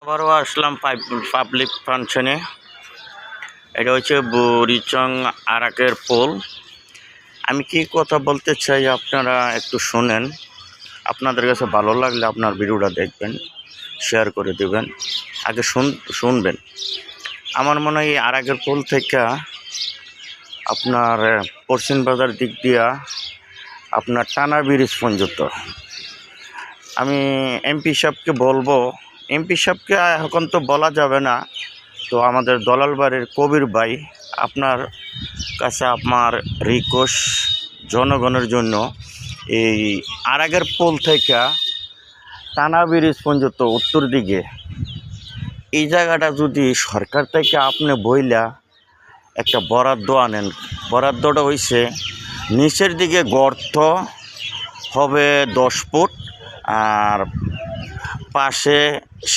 আবারও আসলাম পাবলিক ফাংশনে। এটা হচ্ছে বুড়িচং আরাকের পোল। আমি কি কথা বলতে চাই আপনারা একটু শোনেন। আপনাদের কাছে ভালো লাগলে আপনার ভিডিওটা দেখবেন, শেয়ার করে দেবেন, আগে শুনবেন। আমার মনে হয় এই আরাকের পোল থেকে আপনার পশ্চিম বাজার দিক দিয়া আপনার টানা ব্রিজ পর্যন্ত আমি এমপি সাহেবকে বলবো। এমপি সাহেবকে এখন তো বলা যাবে না, তো আমাদের দলাল বাড়ির কবির ভাই, আপনার কাছে আমার রিকোয়েস্ট জনগণের জন্য, এই আরাকের পোল থেকে টানা ব্রিজ পর্যন্ত উত্তর দিকে এই জায়গাটা যদি সরকার থেকে আপনি বইলা একটা বরাদ্দ আনেন। বরাদ্দটা হইছে নিচের দিকে গর্ত হবে 10 ফুট, আর পাশে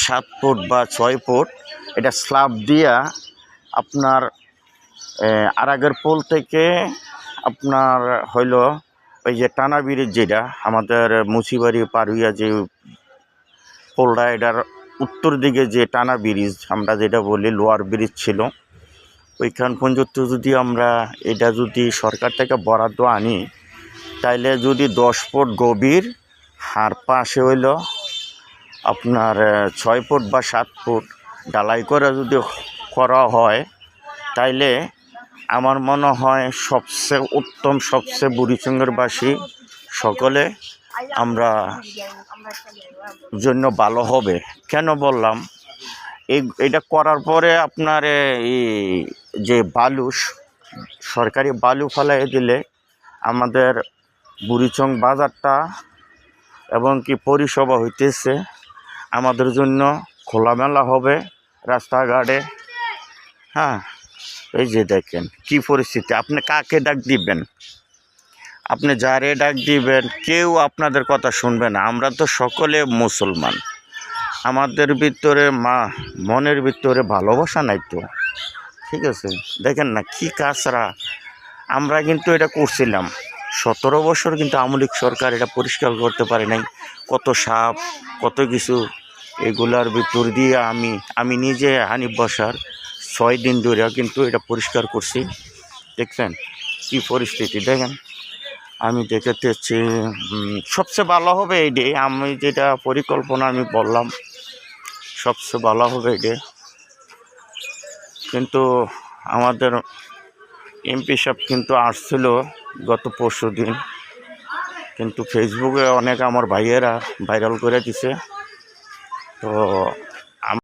7 ফুট বা 6 ফুট এটা স্ল্যাব দিয়া আপনার আরাকের পোল থেকে আপনার হইল ওই যে টানা ব্রিজ, যেটা আমাদের মুচিবাড়ি পার হইয়া যে পোলটা, এটার উত্তর দিকে যে টানা ব্রিজ আমরা যেটা বলি লোয়ার ব্রিজ ছিল, ওইখান পর্যন্ত যদি আমরা এটা যদি সরকার থেকে বরাদ্দ আনি, তাইলে যদি 10 ফুট গভীর আর পাশে হইল আপনার 6 ফুট বা 7 ফুট ঢালাই করে যদি করা হয়, তাইলে আমার মনে হয় সবচেয়ে উত্তম, সবচেয়ে বুড়িচংয়ের বাসী সকলে আমরা জন্য ভালো হবে। কেন বললাম, এটা করার পরে আপনার এই যে বালু, সরকারি বালু ফেলাই দিলে আমাদের বুড়িচং বাজারটা এবং কি পরিষেবা হইতেছে আমাদের জন্য খোলামেলা হবে রাস্তাঘাটে। হ্যাঁ, এই যে দেখেন কি পরিস্থিতি। আপনি কাকে ডাক দিবেন, আপনি যারে ডাক দিবেন কেউ আপনাদের কথা শুনবে না। আমরা তো সকলে মুসলমান, আমাদের ভিতরে মনের ভিতরে ভালোবাসা নাই তো, ঠিক আছে? দেখেন না কি কাঁচরা। আমরা কিন্তু এটা করছিলাম 17 বছর, কিন্তু আওয়ামী লীগ সরকার এটা পরিষ্কার করতে পারে নাই। কত সাপ, কত কিছু, এগুলার ভিতর দিয়ে আমি নিজে হানিফ বসার 6 দিন ধরে কিন্তু এটা পরিষ্কার করছি। দেখছেন কি পরিস্থিতি, দেখেন। আমি দেখেছি সবচেয়ে ভালো হবে এইডে, আমি যেটা পরিকল্পনা আমি বললাম সবচেয়ে ভালো হবে এইডে। কিন্তু আমাদের এমপি সাহেব কিন্তু আসছিল গত পরশু দিন, কিন্তু ফেসবুকে অনেক আমার ভাইয়েরা ভাইরাল করে দিছে। তো